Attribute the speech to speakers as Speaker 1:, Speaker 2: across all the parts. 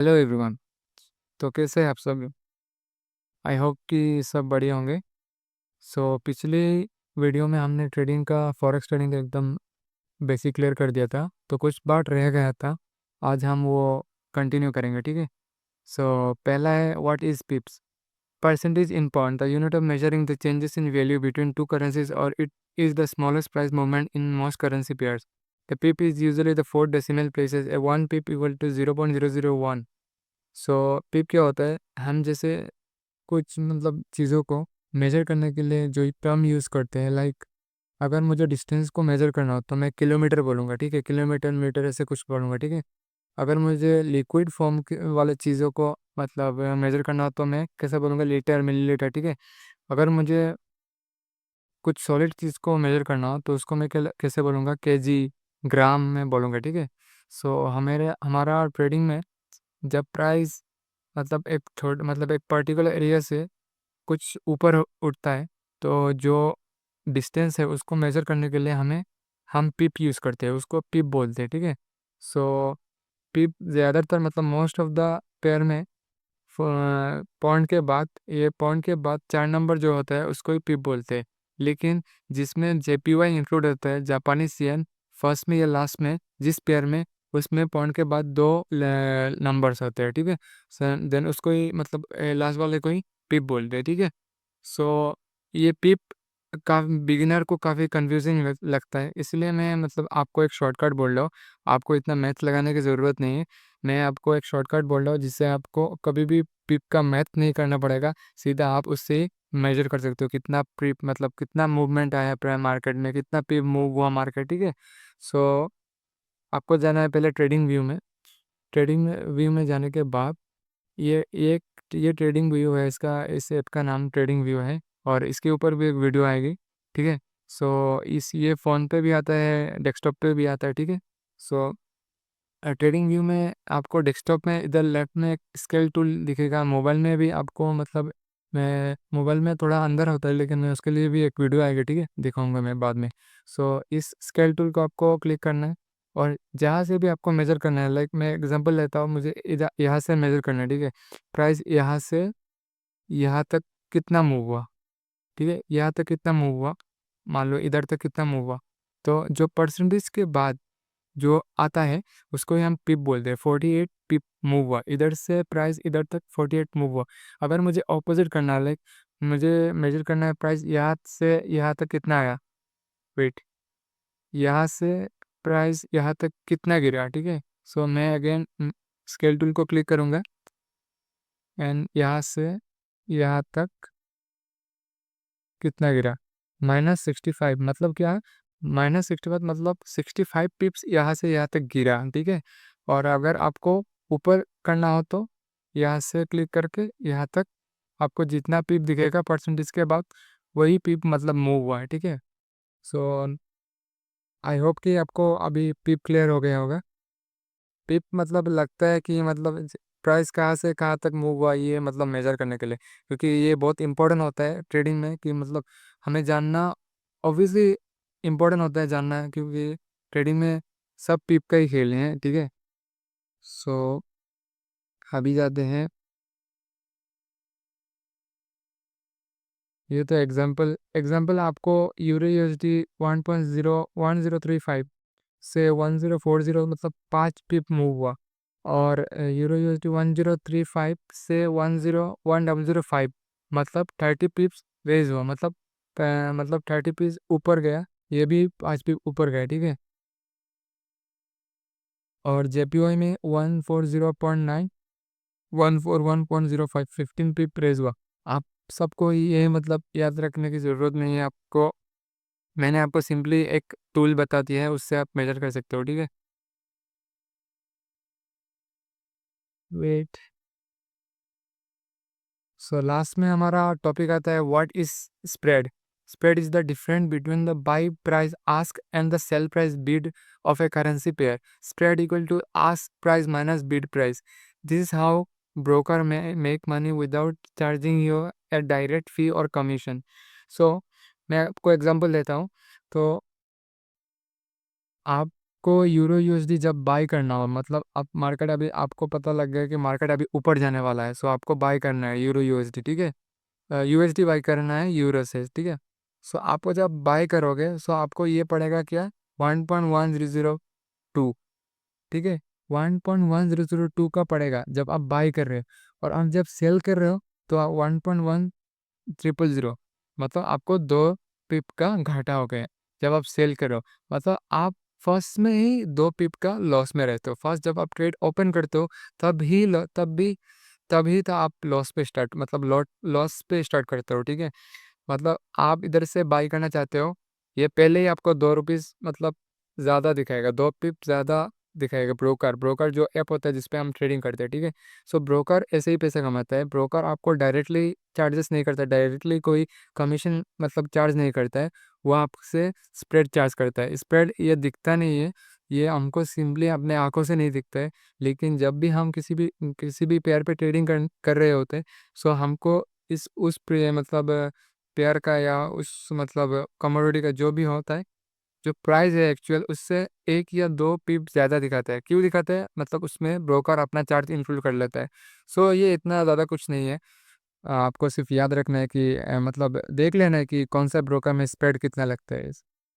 Speaker 1: Hello everyone. तो कैसे हैं आप सब? आई होप कि सब बढ़िया होंगे। पिछली वीडियो में हमने ट्रेडिंग का फॉरेक्स ट्रेडिंग का एकदम बेसिक क्लियर कर दिया था, तो कुछ बात रह गया था। आज हम वो कंटिन्यू करेंगे, ठीक है। पहला है, what is पिप्स? Percentage in point, the unit of measuring the changes in value between two currencies, और it is the smallest price movement in most currency pairs. The pip is usually the four decimal places. A one pip equal to 0.001. पिप क्या होता है? हम जैसे कुछ चीज़ों को major करने के लिए जो टर्म यूज़ करते हैं, लाइक अगर मुझे डिस्टेंस को मेजर करना हो तो मैं किलोमीटर बोलूँगा, ठीक है। किलोमीटर, मीटर, ऐसे कुछ बोलूँगा, ठीक है। अगर मुझे लिक्विड फॉर्म वाले चीज़ों को मेजर करना हो तो मैं कैसे बोलूँगा? लीटर, मिलीलीटर, ठीक है। अगर मुझे कुछ सॉलिड चीज़ को मेजर करना हो तो उसको मैं कैसे बोलूँगा? केजी, ग्राम में बोलूँगा, ठीक है। हमारा ट्रेडिंग में जब प्राइस एक पर्टिकुलर एरिया से कुछ ऊपर उठता है, तो जो डिस्टेंस है उसको मेजर करने के लिए हम पिप यूज़ करते हैं, उसको पिप बोलते हैं, ठीक है। सो पिप ज़्यादातर मोस्ट ऑफ द पेयर में पॉइंट के बाद 4 नंबर जो होता है उसको ही पिप बोलते हैं। लेकिन जिसमें जेपीवाई इंक्लूड होता है, जापानीज येन, फर्स्ट में या लास्ट में जिस पेयर में, उसमें पॉइंट के बाद 2 नंबर्स होते हैं, ठीक है। देन उसको ही लास्ट वाले को ही पिप बोलते हैं, ठीक है। सो ये पिप का बिगिनर को काफ़ी कंफ्यूजिंग लगता है, इसलिए मैं आपको एक शॉर्टकट बोल रहा हूँ। आपको इतना मैथ लगाने की ज़रूरत नहीं है। मैं आपको एक शॉर्टकट बोल रहा हूँ जिससे आपको कभी भी पिप का मैथ नहीं करना पड़ेगा। सीधा आप उससे मेजर कर सकते हो कितना पिप कितना मूवमेंट आया प्राइम मार्केट में, कितना पिप मूव हुआ मार्केट, ठीक है। सो आपको जाना है पहले ट्रेडिंग व्यू में। ट्रेडिंग व्यू में जाने के बाद ये ट्रेडिंग व्यू है, इस ऐप का नाम ट्रेडिंग व्यू है, और इसके ऊपर भी एक वीडियो आएगी, ठीक है। इस ये फ़ोन पे भी आता है, डेस्कटॉप पे भी आता है, ठीक है। सो ट्रेडिंग व्यू में आपको डेस्कटॉप में इधर लेफ्ट में एक स्केल टूल दिखेगा। मोबाइल में भी आपको मैं मोबाइल में थोड़ा अंदर होता है, लेकिन मैं उसके लिए भी एक वीडियो आएगी, ठीक है, दिखाऊंगा मैं बाद में। इस स्केल टूल को आपको क्लिक करना है, और जहाँ से भी आपको मेजर करना है, लाइक मैं एग्जांपल लेता हूँ, मुझे इधर यहाँ से मेजर करना है, ठीक है। प्राइस यहाँ से यहाँ तक कितना मूव हुआ, ठीक है। यहाँ तक कितना मूव हुआ, मान लो इधर तक कितना मूव हुआ। तो जो परसेंटेज के बाद जो आता है उसको ही हम पिप बोलते हैं। 48 पिप मूव हुआ, इधर से प्राइस इधर तक 48 मूव हुआ। अगर मुझे ऑपोजिट करना है, लाइक मुझे मेजर करना है प्राइस यहाँ से यहाँ तक कितना आया, वेट, यहाँ से प्राइस यहाँ तक कितना गिरा, ठीक है। मैं अगेन स्केल टूल को क्लिक करूँगा, एंड यहाँ से यहाँ तक कितना गिरा, -65। मतलब क्या? -65 मतलब 65 पिप्स यहाँ से यहाँ तक गिरा, ठीक है। और अगर आपको ऊपर करना हो तो यहाँ से क्लिक करके यहाँ तक आपको जितना पिप दिखेगा परसेंटेज के बाद, वही पिप मूव हुआ है, ठीक है। सो आई होप कि आपको अभी पिप क्लियर हो गया होगा। पिप लगता है कि प्राइस कहाँ से कहाँ तक मूव हुआ, ये मेजर करने के लिए, क्योंकि ये बहुत इंपॉर्टेंट होता है ट्रेडिंग में, कि हमें जानना ऑब्वियसली इम्पोर्टेंट होता है जानना, क्योंकि ट्रेडिंग में सब पिप का ही खेल हैं, ठीक है। सो अभी जाते हैं, ये तो एग्जांपल एग्जांपल आपको यूरो यूएसडी 1.01035 से 1040 5 पिप मूव हुआ, और यूरो यूएसडी 1035 से 101005 30 पिप्स रेज हुआ, 30 पिप्स ऊपर गया, ये भी 5 पिप ऊपर गया, ठीक है। और जेपीवाई में 140.9, 141.05 15 पिप रेज हुआ। आप सबको ये याद रखने की ज़रूरत नहीं है आपको। मैंने आपको सिंपली एक टूल बता दिया है, उससे आप मेजर कर सकते हो, ठीक है। वेट, लास्ट में हमारा टॉपिक आता है, what is spread? Spread is the difference between the buy price ask and the sell price bid of a currency pair. Spread equal to ask price minus bid price. This is how broker में make money without charging you a direct fee और commission. सो मैं आपको example देता हूँ। तो आप आपको euro USD जब बाय करना हो, मतलब अब मार्केट अभी आपको पता लग गया कि मार्केट अभी ऊपर जाने वाला है, सो आपको बाय करना है यूरो यूएसडी, ठीक है। यूएसडी बाय करना है यूरो से, ठीक है। सो आपको जब बाय करोगे सो आपको ये पड़ेगा क्या, 1.1002, ठीक है। 1.1002 का पड़ेगा जब आप बाय कर रहे हो, और आप जब सेल कर रहे हो तो आप 1.1000, मतलब आपको 2 पिप का घाटा हो गया जब आप सेल करो। मतलब आप फर्स्ट में ही 2 पिप का लॉस में रहते हो। फर्स्ट जब आप ट्रेड ओपन करते हो तभी तो आप लॉस पे स्टार्ट, मतलब लॉस पे स्टार्ट करते हो, ठीक है। मतलब आप इधर से बाई करना चाहते हो, ये पहले ही आपको 2 रुपीज़ मतलब ज़्यादा दिखाएगा, 2 पिप ज़्यादा दिखाएगा। ब्रोकर जो ऐप होता है जिसपे हम ट्रेडिंग करते हैं, ठीक है। सो ब्रोकर ऐसे ही पैसे कमाता है। ब्रोकर आपको डायरेक्टली चार्जेस नहीं करता, डायरेक्टली कोई कमीशन मतलब चार्ज नहीं करता है। वो आपसे स्प्रेड चार्ज करता है। स्प्रेड ये दिखता नहीं है, ये हमको सिंपली अपने आंखों से नहीं दिखता है, लेकिन जब भी हम किसी भी पेयर पे ट्रेडिंग कर रहे होते हैं, सो हमको इस उस मतलब पेयर का या उस मतलब कमोडिटी का जो भी होता है, जो प्राइस है एक्चुअल उससे 1 या 2 पिप ज़्यादा दिखाता है। क्यों दिखाता है, मतलब उसमें ब्रोकर अपना चार्ज इंक्लूड कर लेता है। सो ये इतना ज़्यादा कुछ नहीं है। आपको सिर्फ याद रखना है कि मतलब देख लेना है कि कौन सा ब्रोकर में स्प्रेड कितना लगता है।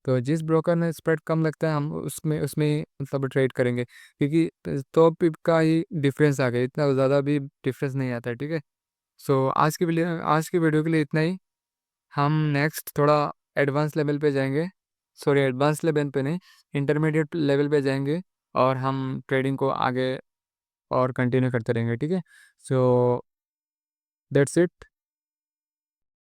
Speaker 1: तो जिस ब्रोकर में स्प्रेड कम लगता है हम उसमें उसमें ही मतलब ट्रेड करेंगे, क्योंकि 2 पिप का ही डिफरेंस आ गया, इतना ज़्यादा भी डिफरेंस नहीं आता है, ठीक है। सो आज की वीडियो के लिए इतना ही। हम नेक्स्ट थोड़ा एडवांस लेवल पे जाएंगे, सॉरी एडवांस लेवल पे नहीं, इंटरमीडिएट लेवल पे जाएंगे, और हम ट्रेडिंग को आगे और कंटिन्यू करते रहेंगे, ठीक है। So that's it.